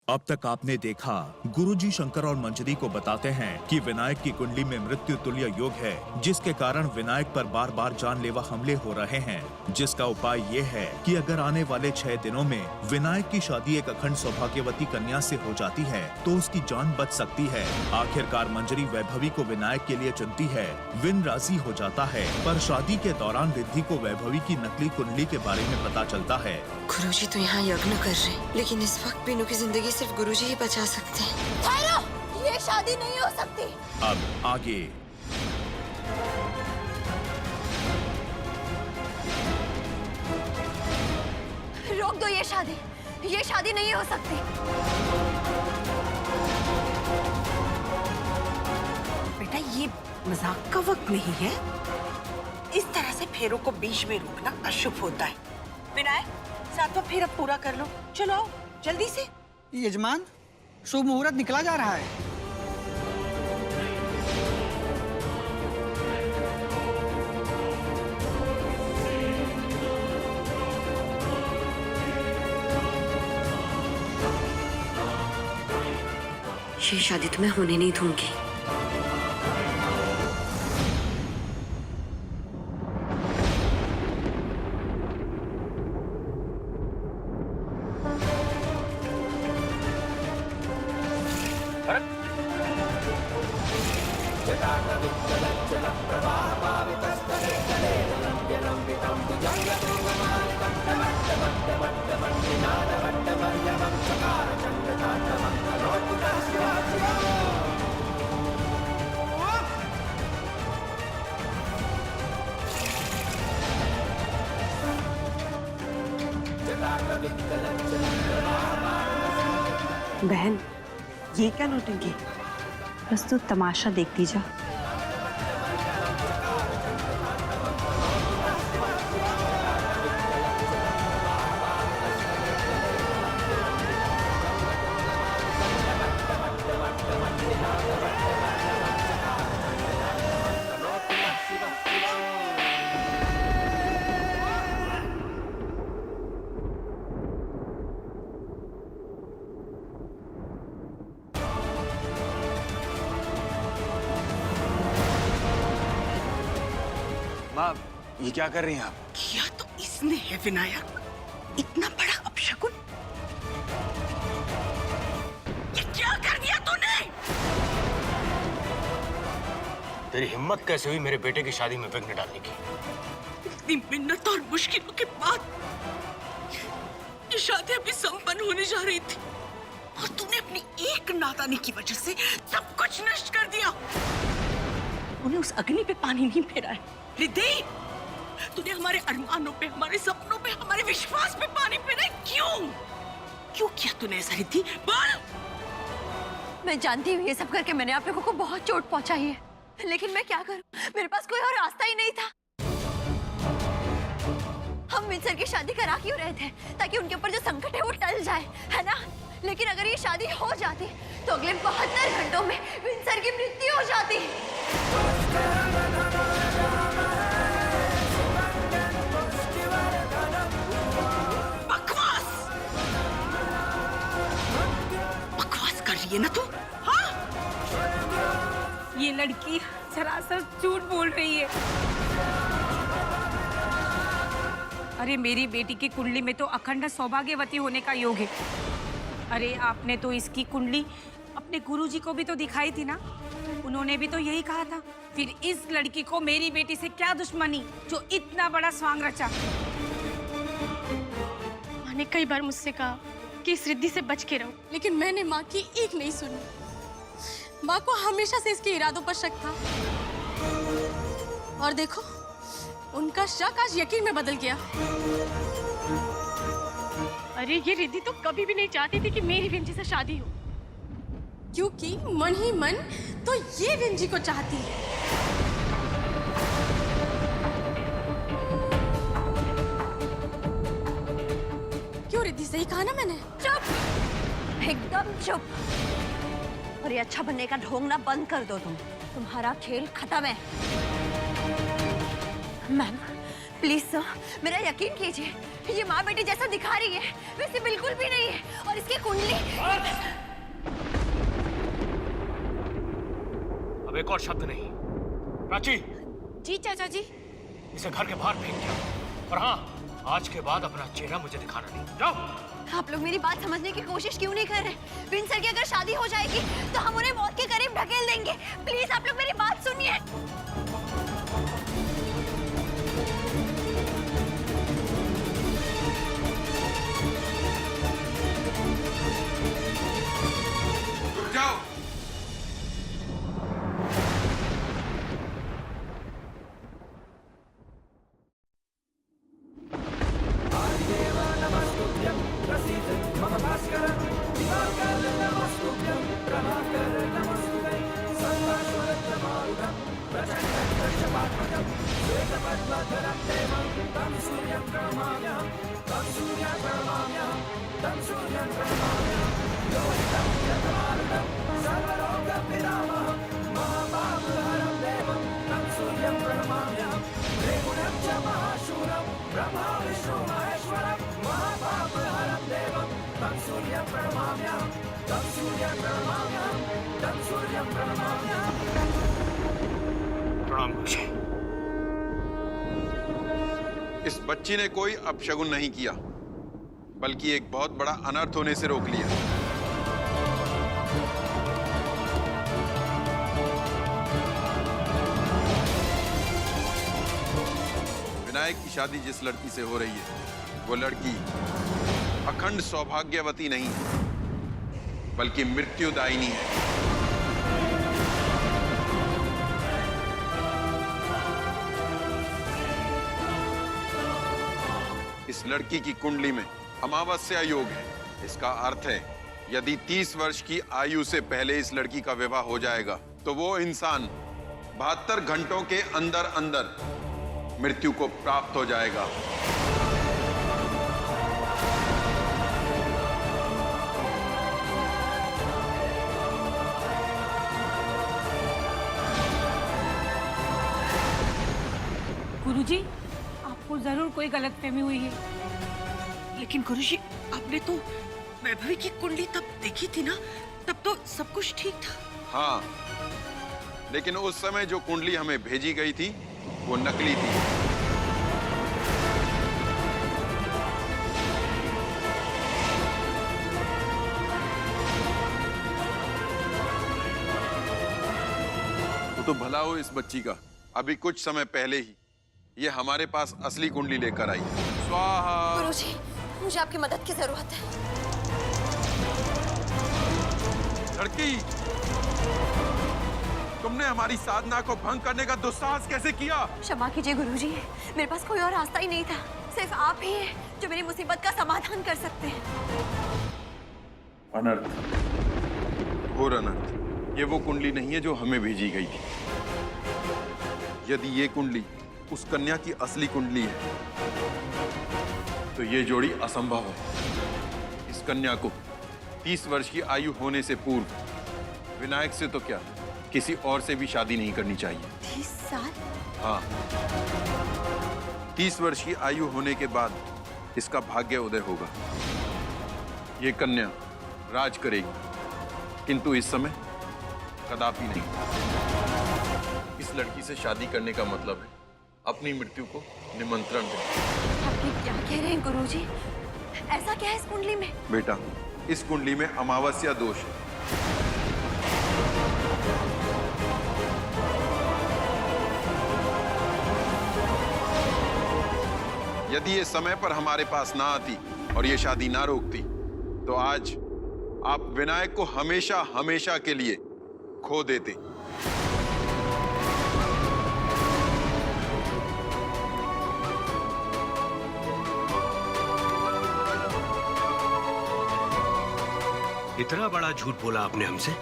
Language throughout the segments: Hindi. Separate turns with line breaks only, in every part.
अब तक आपने देखा, गुरुजी शंकर और मंजरी को बताते हैं कि विनायक की कुंडली में मृत्यु तुल्य योग है, जिसके कारण विनायक पर बार बार जानलेवा हमले हो रहे हैं। जिसका उपाय ये है कि अगर आने वाले 6 दिनों में विनायक की शादी एक अखंड सौभाग्यवती कन्या से हो जाती है तो उसकी जान बच सकती है। आखिरकार मंजरी वैभवी को विनायक के लिए चुनती है। विन राजी हो जाता है, पर शादी के दौरान रिद्धि को वैभवी की नकली कुंडली के बारे में पता चलता है।
गुरुजी तो यहाँ यज्ञ कर रहे हैं, लेकिन इस वक्त बीनू की जिंदगी सिर्फ गुरुजी ही बचा सकते हैं।
ठहरो, ये शादी नहीं हो सकती।
अब आगे।
रोक दो ये शादी नहीं हो सकती।
बेटा, ये मजाक का वक्त नहीं है। इस तरह से फेरों को बीच में रोकना अशुभ होता है। विनायक, सातवां फेरा पूरा कर लो। चलो आओ, जल्दी से।
यजमान, शुभ मुहूर्त निकला जा रहा है।
ये शादी तो मैं होने नहीं दूंगी।
बहन, ये क्या नौटंकी?
बस तू तमाशा देखती जा।
माँ, ये क्या कर रही हैं आप?
किया तो इसने है विनायक, इतना बड़ा अपशकुन। ये क्या कर दिया तूने?
तेरी हिम्मत कैसे हुई मेरे बेटे की शादी में विघ्न डालने की?
इतनी मिन्नत और मुश्किलों के बाद ये शादी अभी संपन्न होने जा रही थी और तूने अपनी एक नादानी की वजह से सब कुछ नष्ट कर दिया। तूने उस अग्नि पे पानी नहीं फेरा है रिद्धि। तूने हमारे अरमानों पे, हमारे सपनों पे, हमारे विश्वास पे पानी फेरा है। क्यों किया तूने ऐसा रिद्धि? बोल।
मैं जानती हूँ ये सब करके मैंने आप लोगों को बहुत चोट पहुंचाई है, लेकिन मैं क्या करूं? मेरे पास कोई और रास्ता ही नहीं था। हम विंसर की शादी करा क्यों रहे थे? ताकि उनके ऊपर जो संकट है वो टल जाए, है ना? लेकिन अगर ये शादी हो जाती तो अगले 72 घंटों में विंसर की मृत्यु हो जाती।
बकवास कर रही है ना तू? हाँ?
ये लड़की सरासर झूठ बोल रही है। अरे मेरी बेटी की कुंडली में तो अखंड सौभाग्यवती होने का योग है। अरे आपने तो इसकी कुंडली अपने गुरुजी को भी तो दिखाई थी ना, उन्होंने भी तो यही कहा था। फिर इस लड़की को मेरी बेटी से क्या दुश्मनी जो इतना बड़ा स्वांग रचा?
माँ ने कई बार मुझसे कहा कि इस रिद्धि से बच के रहो, लेकिन मैंने माँ की एक नहीं सुनी। माँ को हमेशा से इसके इरादों पर शक था और देखो, उनका शक आज यकीन में बदल गया। अरे ये रिद्धि तो कभी भी नहीं चाहती थी कि मेरी विंजी से शादी हो, क्योंकि मन ही मन तो ये विंजी को चाहती है। क्यों रिद्धि, सही कहा ना मैंने?
चुप, एकदम चुप। और ये अच्छा बनने का ढोंगना बंद कर दो। तुम्हारा खेल खत्म है। मैम प्लीज सर, मेरा यकीन कीजिए, ये माँ बेटी जैसा दिखा रही है वैसे बिल्कुल भी नहीं है। और इसकी कुंडली
एक और शब्द नहीं। प्राची,
जी चाचा जी।
इसे घर के बाहर फेंक दिया। और हाँ, आज के बाद अपना चेहरा मुझे दिखाना नहीं। जाओ।
आप लोग मेरी बात समझने की कोशिश क्यों नहीं कर रहे? विंसर की अगर शादी हो जाएगी तो हम उन्हें मौत के करीब ढकेल देंगे। प्लीज आप लोग मेरी बात सुनिए।
जाओ।
प्रणाम गुरुजी।
इस बच्ची ने कोई अपशगुन नहीं किया, बल्कि एक बहुत बड़ा अनर्थ होने से रोक लिया। विनायक की शादी जिस लड़की से हो रही है, वो लड़की अखंड सौभाग्यवती नहीं है, बल्कि मृत्युदायिनी है। इस लड़की की कुंडली में अमावस्या योग है। इसका अर्थ है, यदि 30 वर्ष की आयु से पहले इस लड़की का विवाह हो जाएगा तो वो इंसान 72 घंटों के अंदर अंदर मृत्यु को प्राप्त हो जाएगा।
गुरुजी, आपको जरूर कोई गलतफहमी हुई है।
लेकिन गुरुजी, आपने तो वैभवी की कुंडली तब देखी थी ना, तब तो सब कुछ ठीक था।
हाँ, लेकिन उस समय जो कुंडली हमें भेजी गई थी वो नकली थी। तो भला हो इस बच्ची का, अभी कुछ समय पहले ही ये हमारे पास असली कुंडली लेकर आई। स्वाहा।
गुरुजी, मुझे आपकी मदद की जरूरत है।
लड़की, तुमने हमारी साधना को भंग करने का दुस्साहस कैसे किया?
क्षमा कीजिए गुरुजी, मेरे पास कोई और रास्ता ही नहीं था। सिर्फ आप ही हैं जो मेरी मुसीबत का समाधान कर सकते हैं।
अनर्थ, घोर अनर्थ। ये वो कुंडली नहीं है जो हमें भेजी गई थी। यदि ये कुंडली उस कन्या की असली कुंडली है तो ये जोड़ी असंभव है। इस कन्या को 30 वर्ष की आयु होने से पूर्व विनायक से तो क्या, किसी और से भी शादी नहीं करनी चाहिए।
30 साल?
हाँ, 30 वर्ष की आयु होने के बाद इसका भाग्य उदय होगा। ये कन्या राज करेगी, किंतु इस समय कदापि नहीं। इस लड़की से शादी करने का मतलब है अपनी मृत्यु को निमंत्रण देना।
आप ये क्या कह रहे हैं गुरुजी? ऐसा क्या है इस कुंडली में?
बेटा, इस कुंडली में अमावस्या दोष है। यदि ये समय पर हमारे पास ना आती और ये शादी ना रोकती तो आज आप विनायक को हमेशा हमेशा के लिए खो देते।
इतना बड़ा झूठ बोला आपने हमसे।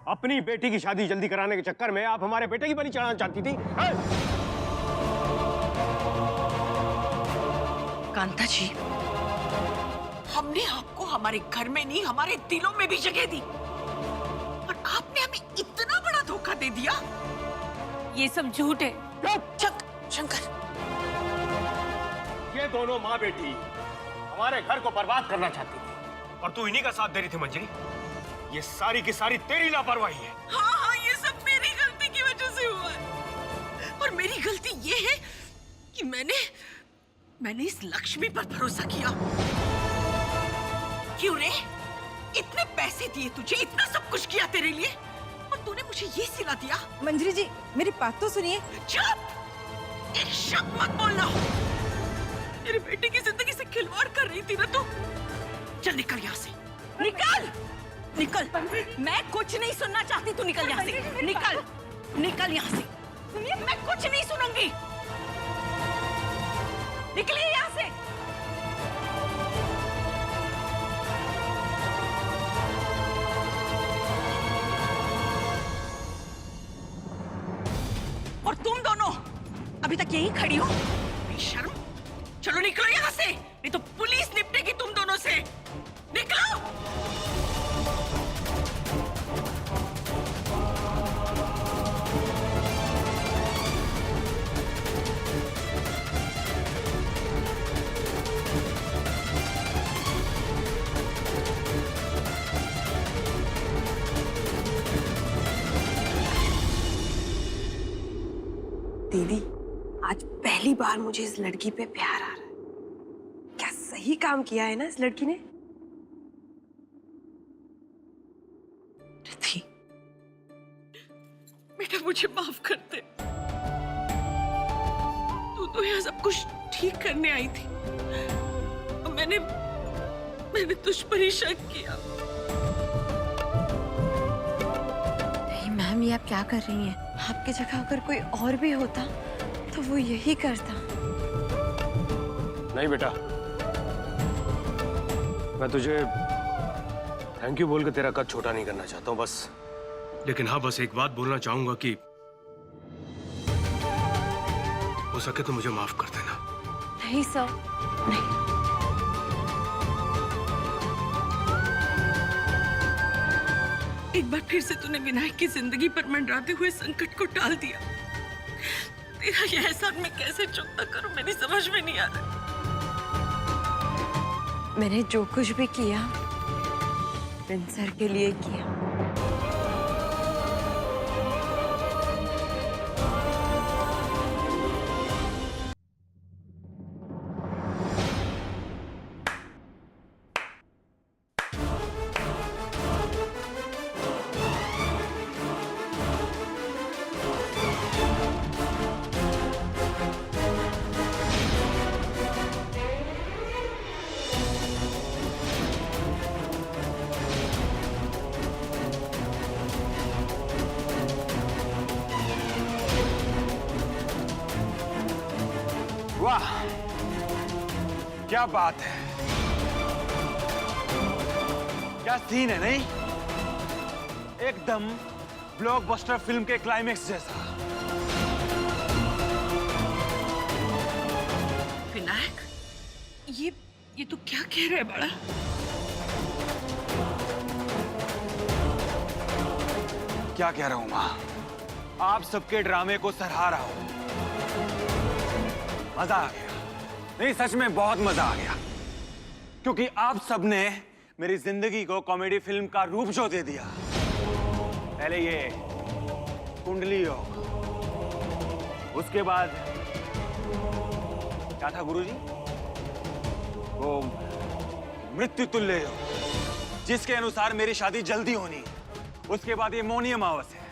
अपनी बेटी की शादी जल्दी कराने के चक्कर में आप हमारे बेटे की बलि चढ़ाना चाहती थी।
कांता जी, हमने आपको हमारे घर में नहीं, हमारे दिलों में भी जगह दी, और आपने हमें इतना बड़ा धोखा दे दिया।
ये सब झूठ है।
शंकर,
ये दोनों माँ बेटी हमारे घर को बर्बाद करना चाहती थी
और तू इन्हीं का साथ दे रही थी मंजरी। ये सारी की सारी तेरी लापरवाही है।
हाँ हाँ, ये सब मेरी गलती ये है कि मैंने इस लक्ष्मी पर भरोसा किया। क्यों रे? इतने पैसे दिए तुझे, इतना सब कुछ किया तेरे लिए, और तूने मुझे ये सिला दिया।
मंजरी जी, मेरी बात तो सुनिए।
चुप! एक शब्द मत बोलना। मेरे बेटे की जिंदगी से खिलवाड़ कर रही थी ना तू। चल निकल यहाँ से, निकल, निकल। मैं कुछ नहीं सुनना चाहती, तू निकल यहाँ से, निकल, निकल यहाँ से। सुनिए, मैं कुछ नहीं सुनूंगी। निकलिए यहाँ से। और तुम दोनों अभी तक यहीं खड़ी हो? बेशर्म, चलो निकलो यहाँ से, नहीं तो पुलिस निपटेगी तुम दोनों से। निकलो।
दीदी, आज पहली बार मुझे इस लड़की पे प्यार आ रहा है। क्या सही काम किया है ना इस लड़की ने? रिद्धि,
बेटा मुझे माफ कर दे। तू तो यहाँ सब कुछ ठीक करने आई थी, और मैंने तुझ पर ही शक किया।
नहीं मैम, ये आप क्या कर रही हैं? आपकी जगह अगर कोई और भी होता तो वो यही करता।
नहीं बेटा, मैं तुझे थैंक यू बोल के तेरा कद छोटा नहीं करना चाहता हूँ बस। लेकिन हाँ, बस एक बात बोलना चाहूंगा कि हो सके तो मुझे माफ कर देना।
नहीं सर, नहीं।
एक बार फिर से तूने विनायक की जिंदगी पर मंडराते हुए संकट को टाल दिया। तेरा यह एहसान मैं कैसे चुकता करूं, मेरी समझ में नहीं आ रहा।
मैंने जो कुछ भी किया विंसर के लिए किया।
वाह, क्या बात है, क्या सीन है नहीं? एकदम ब्लॉकबस्टर फिल्म के क्लाइमेक्स जैसा।
विनायक, ये तू क्या कह रहा है बड़ा?
क्या कह रहा हूं मां? आप सबके ड्रामे को सराहा रहा हूं। मजा आ गया, नहीं सच में बहुत मजा आ गया, क्योंकि आप सबने मेरी जिंदगी को कॉमेडी फिल्म का रूप जो दे दिया। पहले ये कुंडली योग, उसके बाद क्या था गुरुजी? वो मृत्यु तुल्य योग, जिसके अनुसार मेरी शादी जल्दी होनी है। उसके बाद ये मौनी अमावस्या है,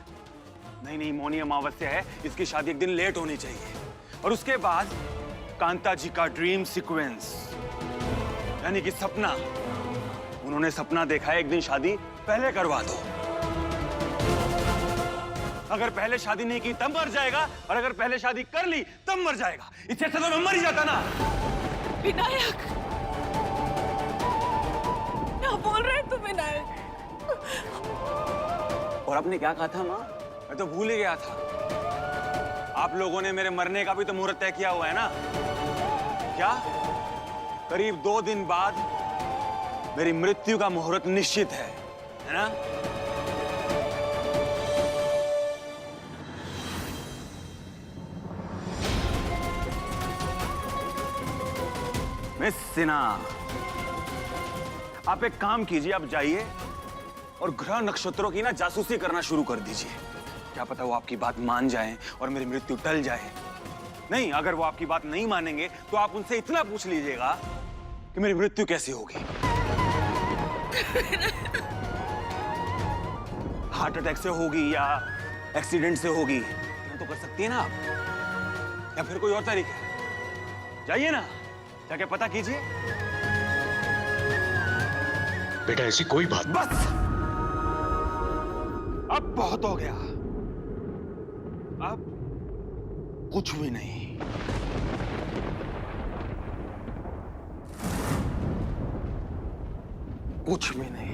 नहीं मौनी अमावस्या है, इसकी शादी एक दिन लेट होनी चाहिए। और उसके बाद कांता जी का ड्रीम सीक्वेंस, यानी कि सपना। उन्होंने सपना देखा है एक दिन शादी पहले करवा दो। अगर पहले शादी नहीं की तब मर जाएगा, और अगर पहले शादी कर ली तब मर जाएगा। इससे अच्छा तो मैं मर ही जाता ना।
विनायक, क्या बोल रहे हैं तुम विनायक?
और आपने क्या कहा था माँ? मैं तो भूल ही गया था। आप लोगों ने मेरे मरने का भी तो मुहूर्त तय किया हुआ है ना? क्या? करीब 2 दिन बाद मेरी मृत्यु का मुहूर्त निश्चित है ना? मिस सिन्हा, आप एक काम कीजिए, आप जाइए और ग्रह नक्षत्रों की ना जासूसी करना शुरू कर दीजिए। क्या पता वो आपकी बात मान जाएं और मेरी मृत्यु टल जाए। नहीं, अगर वो आपकी बात नहीं मानेंगे तो आप उनसे इतना पूछ लीजिएगा कि मेरी मृत्यु कैसे होगी। हार्ट अटैक से होगी या एक्सीडेंट से होगी, ये तो कर सकती है ना आप, या फिर कोई और तरीका है। जाइए ना, जाके पता कीजिए।
बेटा ऐसी कोई बात।
बस, अब बहुत हो गया। अब कुछ भी नहीं। कुछ भी नहीं।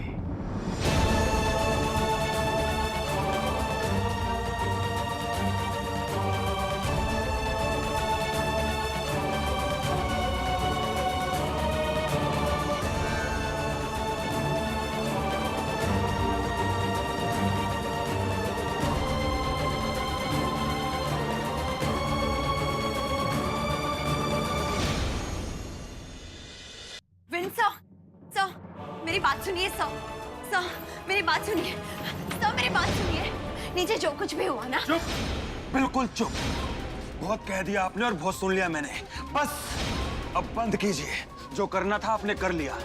मेरी बात सुनिए सर, मेरी बात सुनिए सर, मेरी बात सुनिए। नीचे जो कुछ भी हुआ ना।
चुप, बिल्कुल चुप। बहुत कह दिया आपने और बहुत सुन लिया मैंने। बस अब बंद कीजिए। जो करना था आपने कर लिया।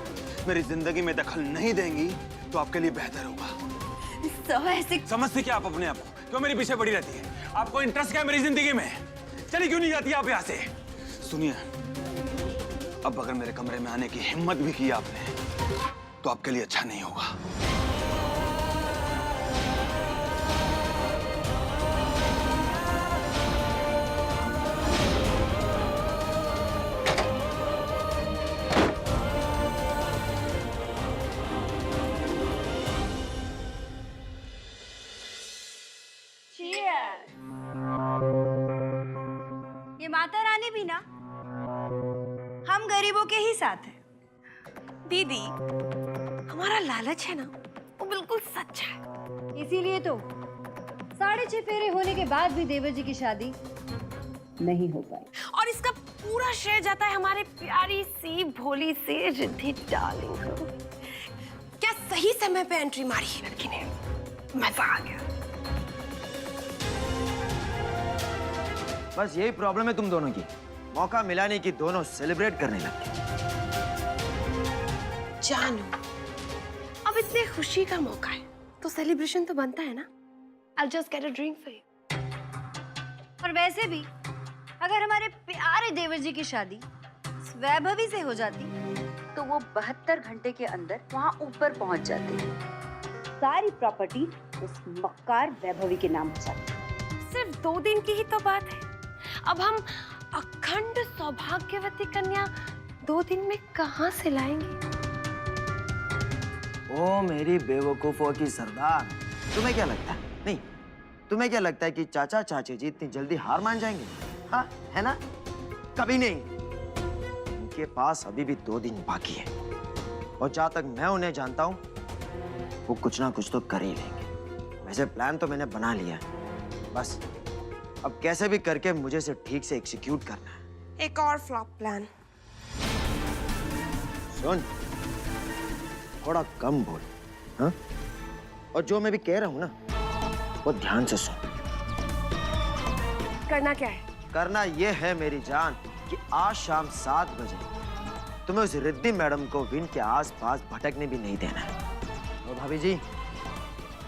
मेरी जिंदगी में दखल नहीं देंगी तो आपके लिए बेहतर होगा।
सर ऐसे
समझते क्या आप अपने आप को? क्यों मेरे पीछे पड़ी रहती है? आपको इंटरेस्ट क्या है मेरी जिंदगी में? चली क्यों नहीं जाती आप यहाँ से? सुनिए, अब अगर मेरे कमरे में आने की हिम्मत भी की आपने तो आपके लिए अच्छा नहीं होगा।
ये माता रानी भी ना हम गरीबों के ही साथ है।
दीदी, हमारा लालच है ना, वो बिल्कुल सच है।
इसीलिए तो 6.5 फेरे होने के बाद भी देवर जी की शादी नहीं हो पाई।
और इसका पूरा श्रेय जाता है हमारे प्यारी सी भोली सी रिद्धि डार्लिंग को। क्या सही समय पे एंट्री मारी है लड़की ने, मजा आ गया।
बस यही प्रॉब्लम है तुम दोनों की, मौका मिला नहीं कि दोनों सेलिब्रेट करने लगे।
जानू, अब इतने खुशी का मौका है तो सेलिब्रेशन तो बनता है ना। I'll just get a drink for you.
और वैसे भी अगर हमारे प्यारे देवर जी की शादी वैभवी से हो जाती तो वो 72 घंटे के अंदर वहाँ ऊपर पहुँच जाते। सारी प्रॉपर्टी उस मक्कार वैभवी के नाम हो जाती।
सिर्फ 2 दिन की ही तो बात है। अब हम अखंड सौभाग्यवती कन्या 2 दिन में कहाँ से लाएंगे?
ओ मेरी बेवकूफों की सरदार, तुम्हें क्या लगता है? नहीं, तुम्हें क्या लगता है कि चाचा चाची जी इतनी जल्दी हार मान जाएंगे? हाँ, है ना? कभी नहीं। उनके पास अभी भी 2 दिन बाकी है और जहाँ तक मैं उन्हें जानता हूँ वो कुछ ना कुछ तो कर ही लेंगे। वैसे प्लान तो मैंने बना लिया है, बस अब कैसे भी करके मुझे इसे ठीक से एग्जीक्यूट करना है।
एक और फ्लॉप प्लान।
सुन, थोड़ा कम बोल, हाँ? और जो मैं भी कह रहा हूँ ना, वो ध्यान से सुन।
करना क्या है?
करना ये है मेरी जान कि आज शाम 7 बजे तुम्हें उस रिद्धि मैडम को विन के आसपास भटकने भी नहीं देना है। और भाभी जी,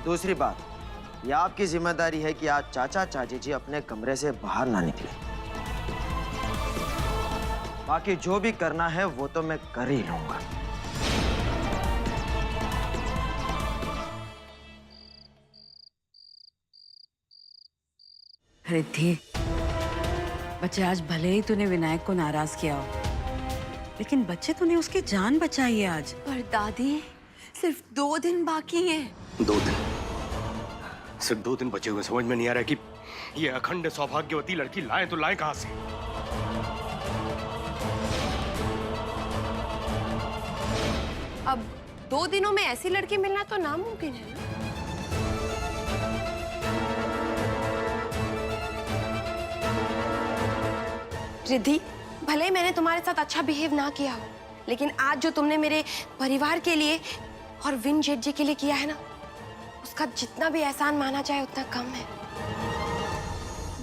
दूसरी बात, ये आपकी जिम्मेदारी है कि आज चाचा चाची जी अपने कमरे से बाहर ना निकले। बाकी जो भी करना है वो तो मैं कर ही लूंगा।
रिद्धि, बच्चे आज भले ही तूने विनायक को नाराज किया हो, लेकिन बच्चे तूने उसकी जान बचाई है आज।
पर दादी, सिर्फ 2 दिन बाकी हैं।
2 दिन? सिर्फ 2 दिन बचे हुए। समझ में नहीं आ रहा कि ये अखंड सौभाग्यवती लड़की लाए तो लाए कहां से?
अब 2 दिनों में ऐसी लड़की मिलना तो नामुमकिन है ना। रिद्धि, भले ही मैंने तुम्हारे साथ अच्छा बिहेव ना किया हो, लेकिन आज जो तुमने मेरे परिवार के लिए और विन जेठ जी के लिए किया है ना, उसका जितना भी एहसान माना जाए उतना कम है।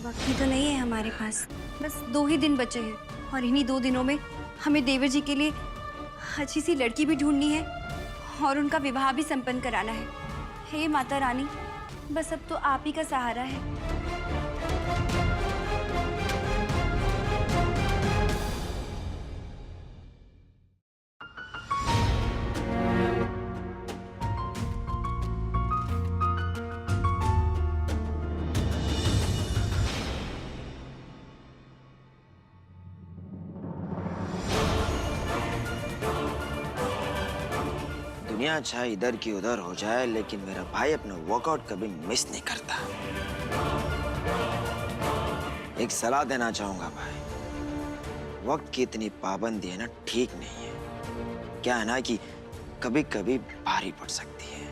वक्त भी तो नहीं है हमारे पास, बस 2 ही दिन बचे हैं और इन्हीं 2 दिनों में हमें देवर जी के लिए अच्छी सी लड़की भी ढूंढनी है और उनका विवाह भी संपन्न कराना है। हे माता रानी, बस अब तो आप ही का सहारा है।
दुनिया चाहे इधर की उधर हो जाए, लेकिन मेरा भाई अपना वर्कआउट कभी मिस नहीं करता। एक सलाह देना चाहूंगा भाई, वक्त की इतनी पाबंदी है ना, ठीक नहीं है। क्या है ना कि कभी कभी भारी पड़ सकती है।